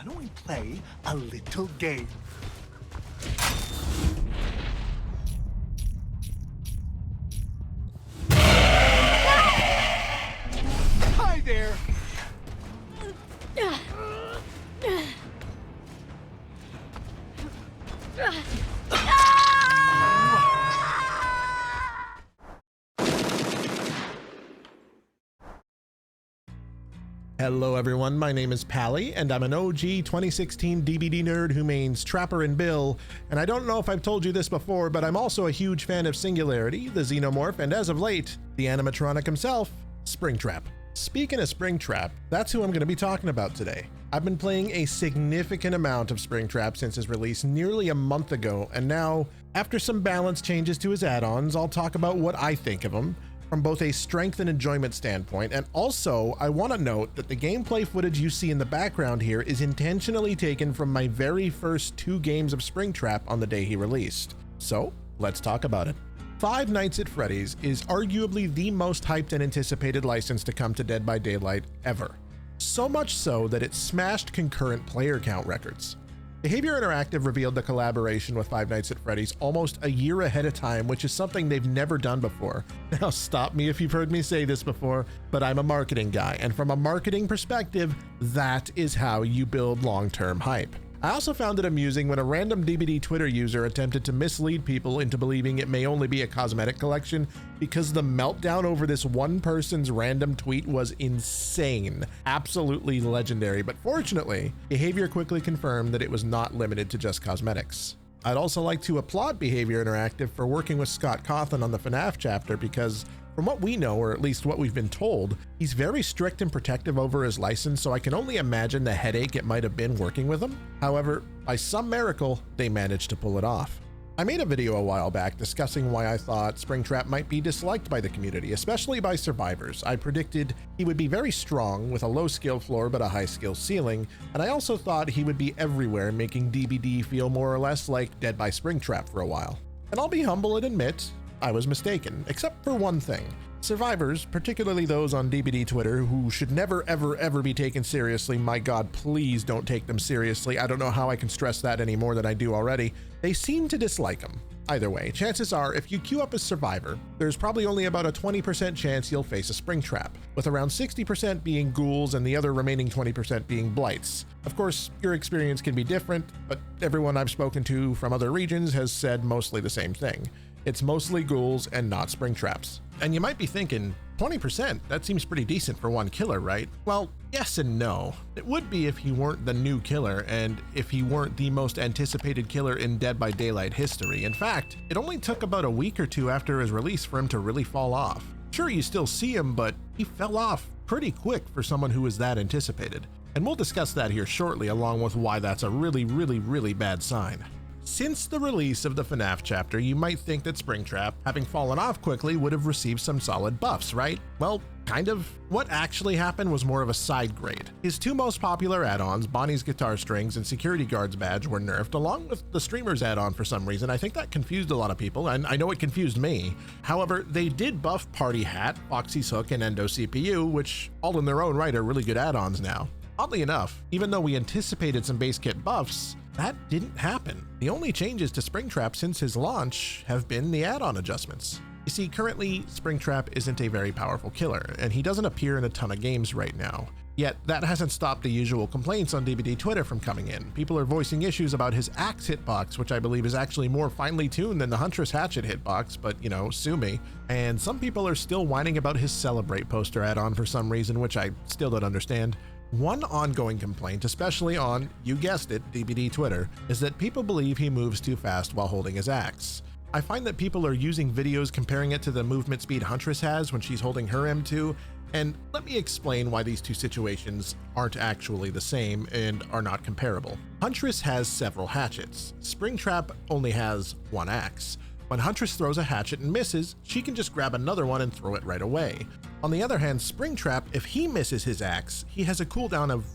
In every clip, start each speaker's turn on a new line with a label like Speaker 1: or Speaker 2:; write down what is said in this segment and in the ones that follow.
Speaker 1: don't we play a little game? Hi there!
Speaker 2: Hello everyone, my name is Pally, and I'm an OG 2016 DBD nerd who mains Trapper and Bill, and I don't know if I've told you this before, but I'm also a huge fan of Singularity, the Xenomorph, and as of late, the animatronic himself, Springtrap. Speaking of Springtrap, that's who I'm going to be talking about today. I've been playing a significant amount of Springtrap since his release nearly a month ago, and now, after some balance changes to his add-ons, I'll talk about what I think of him, from both a strength and enjoyment standpoint, and also I want to note that the gameplay footage you see in the background here is intentionally taken from my very first 2 games of Springtrap on the day he released. So let's talk about it. Five Nights at Freddy's is arguably the most hyped and anticipated license to come to Dead by Daylight ever. So much so that it smashed concurrent player count records. BHVR Interactive revealed the collaboration with Five Nights at Freddy's almost a year ahead of time, which is something they've never done before. Now stop me if you've heard me say this before, but I'm a marketing guy, and from a marketing perspective, that is how you build long-term hype. I also found it amusing when a random DBD Twitter user attempted to mislead people into believing it may only be a cosmetic collection because the meltdown over this one person's random tweet was insane, absolutely legendary, but fortunately, BHVR quickly confirmed that it was not limited to just cosmetics. I'd also like to applaud BHVR Interactive for working with Scott Cawthon on the FNAF chapter because from what we know, or at least what we've been told, he's very strict and protective over his license, so I can only imagine the headache it might have been working with him. However, by some miracle, they managed to pull it off. I made a video a while back discussing why I thought Springtrap might be disliked by the community, especially by survivors. I predicted he would be very strong with a low skill floor but a high skill ceiling, and I also thought he would be everywhere, making DBD feel more or less like Dead by Springtrap for a while. And I'll be humble and admit, I was mistaken, except for one thing. Survivors, particularly those on DBD Twitter, who should never ever be taken seriously, my god, please don't take them seriously, I don't know how I can stress that any more than I do already, they seem to dislike him. Either way, chances are, if you queue up as Survivor, there's probably only about a 20% chance you'll face a Springtrap, with around 60% being Ghouls and the other remaining 20% being Blights. Of course, your experience can be different, but everyone I've spoken to from other regions has said mostly the same thing. It's mostly Ghouls and not Springtraps. And you might be thinking, 20%, that seems pretty decent for one killer, right? Well, yes and no. It would be if he weren't the new killer, and if he weren't the most anticipated killer in Dead by Daylight history. In fact, it only took about a week or two after his release for him to really fall off. Sure, you still see him, but he fell off pretty quick for someone who was that anticipated. And we'll discuss that here shortly, along with why that's a really bad sign. Since the release of the FNAF chapter, you might think that Springtrap, having fallen off quickly, would have received some solid buffs, right? Well, kind of. What actually happened was more of a side grade. His 2 most popular add-ons, Bonnie's Guitar Strings and Security Guard's Badge, were nerfed, along with the Streamer's add-on for some reason. I think that confused a lot of people, and I know it confused me. However, they did buff Party Hat, Foxy's Hook, and Endo CPU, which all in their own right are really good add-ons now. Oddly enough, even though we anticipated some base kit buffs, that didn't happen. The only changes to Springtrap since his launch have been the add-on adjustments. You see, currently, Springtrap isn't a very powerful killer, and he doesn't appear in a ton of games right now. Yet, that hasn't stopped the usual complaints on DBD Twitter from coming in. People are voicing issues about his axe hitbox, which I believe is actually more finely tuned than the Huntress hatchet hitbox, but you know, sue me. And some people are still whining about his Celebrate poster add-on for some reason, which I still don't understand. One ongoing complaint, especially on, you guessed it, DBD Twitter, is that people believe he moves too fast while holding his axe. I find that people are using videos comparing it to the movement speed Huntress has when she's holding her M2, and let me explain why these two situations aren't actually the same and are not comparable. Huntress has several hatchets. Springtrap only has one axe. When Huntress throws a hatchet and misses, she can just grab another one and throw it right away. On the other hand, Springtrap, if he misses his axe, he has a cooldown of,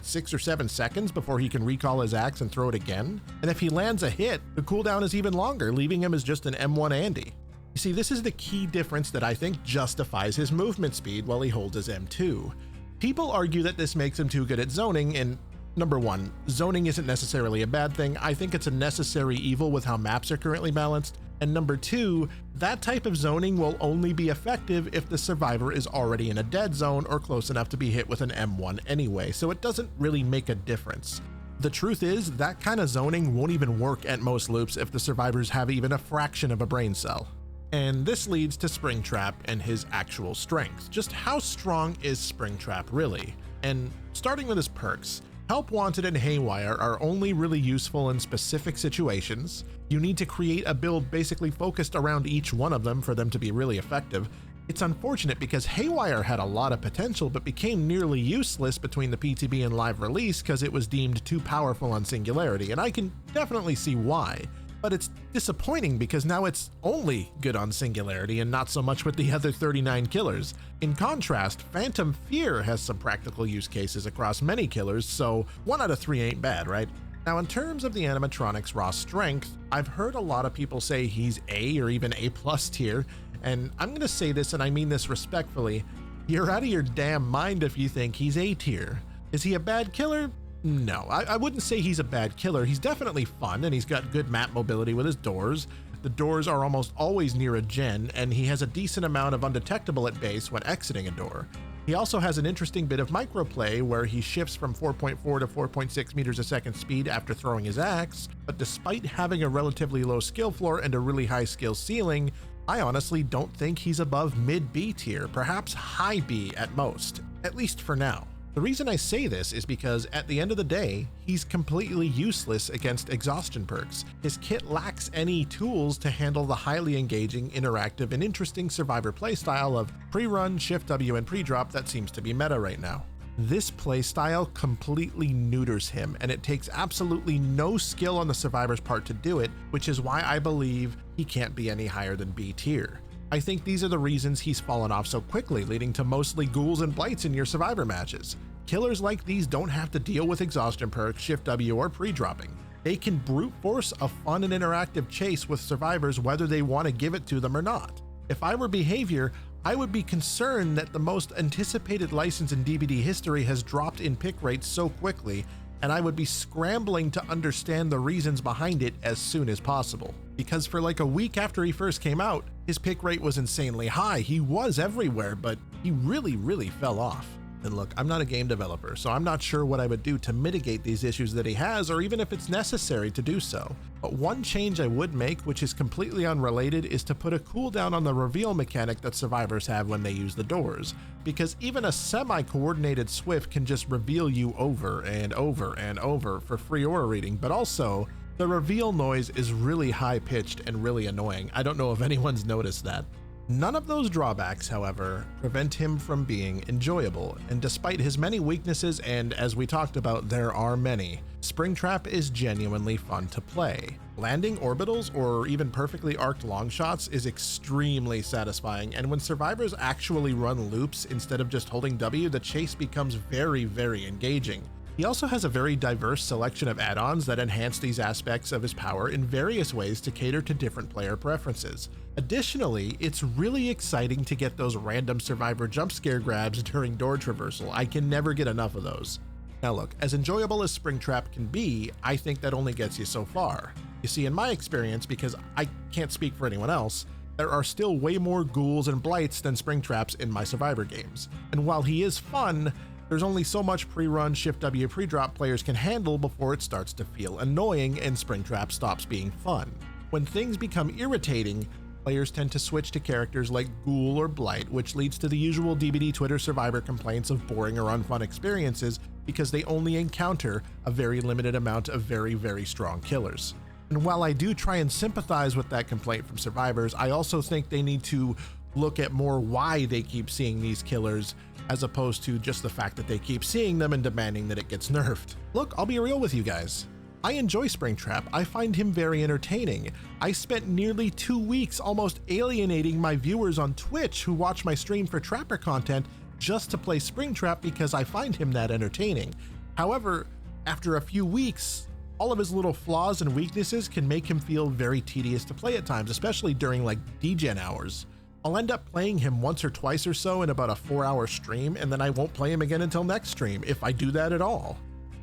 Speaker 2: 6 or 7 seconds before he can recall his axe and throw it again? And if he lands a hit, the cooldown is even longer, leaving him as just an M1 Andy. You see, this is the key difference that I think justifies his movement speed while he holds his M2. People argue that this makes him too good at zoning, and Number one, zoning isn't necessarily a bad thing. I think it's a necessary evil with how maps are currently balanced. And number two, that type of zoning will only be effective if the survivor is already in a dead zone or close enough to be hit with an M1 anyway, so it doesn't really make a difference. The truth is, that kind of zoning won't even work at most loops if the survivors have even a fraction of a brain cell. And this leads to Springtrap and his actual strength. Just how strong is Springtrap really? And starting with his perks, Help Wanted and Haywire are only really useful in specific situations. You need to create a build basically focused around each one of them for them to be really effective. It's unfortunate because Haywire had a lot of potential but became nearly useless between the PTB and live release because it was deemed too powerful on Singularity, and I can definitely see why. But it's disappointing because now it's only good on Singularity and not so much with the other 39 killers. In contrast, Phantom Fear has some practical use cases across many killers, so 1 out of 3 ain't bad, right? Now, in terms of the animatronics raw strength, I've heard a lot of people say he's A or even A+ tier, and I'm gonna say this and I mean this respectfully, you're out of your damn mind if you think he's A tier. Is he a bad killer? No, I wouldn't say he's a bad killer. He's definitely fun and he's got good map mobility with his doors. The doors are almost always near a gen, and he has a decent amount of undetectable at base when exiting a door. He also has an interesting bit of microplay where he shifts from 4.4 to 4.6 meters a second speed after throwing his axe, but despite having a relatively low skill floor and a really high skill ceiling, I honestly don't think he's above mid B tier, perhaps high B at most, at least for now. The reason I say this is because at the end of the day, he's completely useless against exhaustion perks. His kit lacks any tools to handle the highly engaging, interactive, and interesting survivor playstyle of pre-run, shift W, and pre-drop that seems to be meta right now. This playstyle completely neuters him, and it takes absolutely no skill on the survivor's part to do it, which is why I believe he can't be any higher than B tier. I think these are the reasons he's fallen off so quickly, leading to mostly ghouls and blights in your survivor matches. Killers like these don't have to deal with exhaustion perks, shift W, or pre-dropping. They can brute force a fun and interactive chase with survivors whether they want to give it to them or not. If I were Behavior, I would be concerned that the most anticipated license in DBD history has dropped in pick rates so quickly, and I would be scrambling to understand the reasons behind it as soon as possible. Because for like a week after he first came out, his pick rate was insanely high. He was everywhere, but he really fell off. And look, I'm not a game developer, so I'm not sure what I would do to mitigate these issues that he has, or even if it's necessary to do so. But one change I would make, which is completely unrelated, is to put a cooldown on the reveal mechanic that survivors have when they use the doors. Because even a semi-coordinated swift can just reveal you over and over and over for free aura reading, but also, the reveal noise is really high-pitched and really annoying. I don't know if anyone's noticed that. None of those drawbacks, however, prevent him from being enjoyable, and despite his many weaknesses, and as we talked about, there are many, Springtrap is genuinely fun to play. Landing orbitals or even perfectly arced long shots is extremely satisfying, and when survivors actually run loops instead of just holding W, the chase becomes very engaging. He also has a very diverse selection of add-ons that enhance these aspects of his power in various ways to cater to different player preferences. Additionally, it's really exciting to get those random survivor jump scare grabs during door traversal. I can never get enough of those. Now look, as enjoyable as Springtrap can be, I think that only gets you so far. You see, in my experience, because I can't speak for anyone else, there are still way more ghouls and blights than Springtraps in my survivor games. And while he is fun, there's only so much pre-run, shift W, pre-drop players can handle before it starts to feel annoying and Springtrap stops being fun. When things become irritating, players tend to switch to characters like Ghoul or Blight, which leads to the usual DBD Twitter survivor complaints of boring or unfun experiences because they only encounter a very limited amount of very strong killers. And while I do try and sympathize with that complaint from survivors, I also think they need to look at more why they keep seeing these killers as opposed to just the fact that they keep seeing them and demanding that it gets nerfed. Look, I'll be real with you guys. I enjoy Springtrap. I find him very entertaining. I spent nearly 2 weeks almost alienating my viewers on Twitch who watch my stream for Trapper content just to play Springtrap because I find him that entertaining. However, after a few weeks, all of his little flaws and weaknesses can make him feel very tedious to play at times, especially during like degen hours. I'll end up playing him once or twice or so in about a 4-hour stream, and then I won't play him again until next stream, if I do that at all.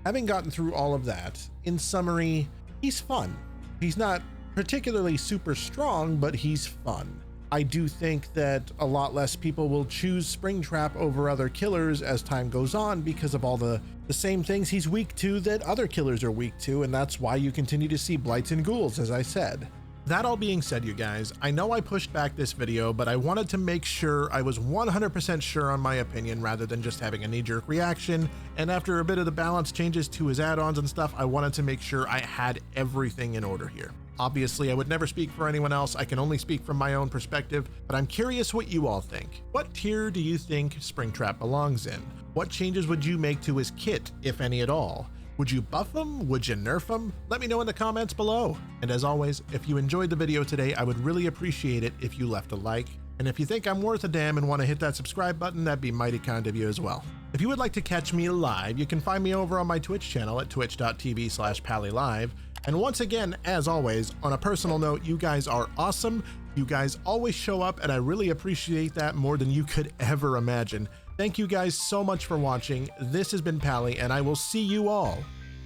Speaker 2: Having gotten through all of that, in summary, he's fun. He's not particularly super strong, but he's fun. I do think that a lot less people will choose Springtrap over other killers as time goes on because of all the same things he's weak to that other killers are weak to, and that's why you continue to see blights and ghouls, as I said. That all being said, you guys, I know I pushed back this video, but I wanted to make sure I was 100% sure on my opinion rather than just having a knee-jerk reaction, and after a bit of the balance changes to his add-ons and stuff, I wanted to make sure I had everything in order here. Obviously, I would never speak for anyone else, I can only speak from my own perspective, but I'm curious what you all think. What tier do you think Springtrap belongs in? What changes would you make to his kit, if any at all? Would you buff him? Would you nerf him? Let me know in the comments below. And as always, if you enjoyed the video today, I would really appreciate it if you left a like. And if you think I'm worth a damn and want to hit that subscribe button, that'd be mighty kind of you as well. If you would like to catch me live, you can find me over on my Twitch channel at twitch.tv/PallyLive. And once again, as always, on a personal note, you guys are awesome. You guys always show up, and I really appreciate that more than you could ever imagine. Thank you guys so much for watching. This has been Pally, and I will see you all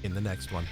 Speaker 2: in the next one.